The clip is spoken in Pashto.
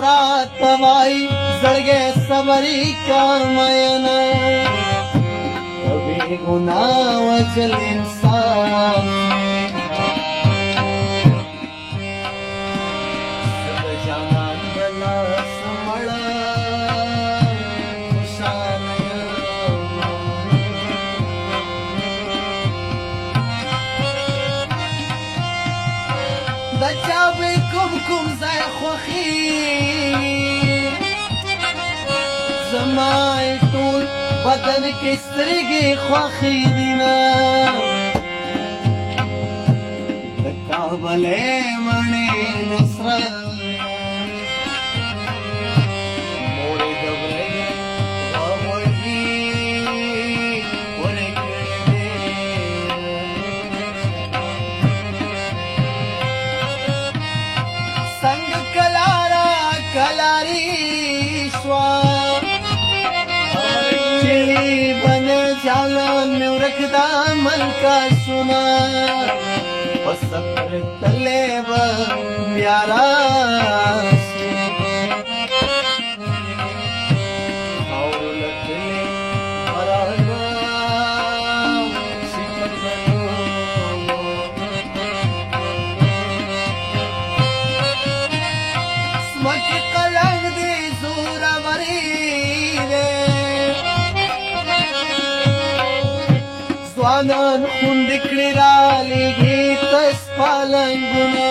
راته وایي زړګی صبري کا میینه د بې ګناه وجل انسان زه د جانان د لاس مړه خوشحاله یم د چا به کوم ځای خوښي زما ټول بدن کې سترګې خوښې دي نه د کابلې مڼې نصرت مورې د ورځې غوږوږي ورې کړې څنګه کلاره کلاري شوه جالان میں رکھدا ملکا سنا پسکر تلے با پیارا سی حولت لے مرانا شکر جنو سمک قلق دی زورا وری رے ځوانان خوند کړي را لېږي تس پالنګونه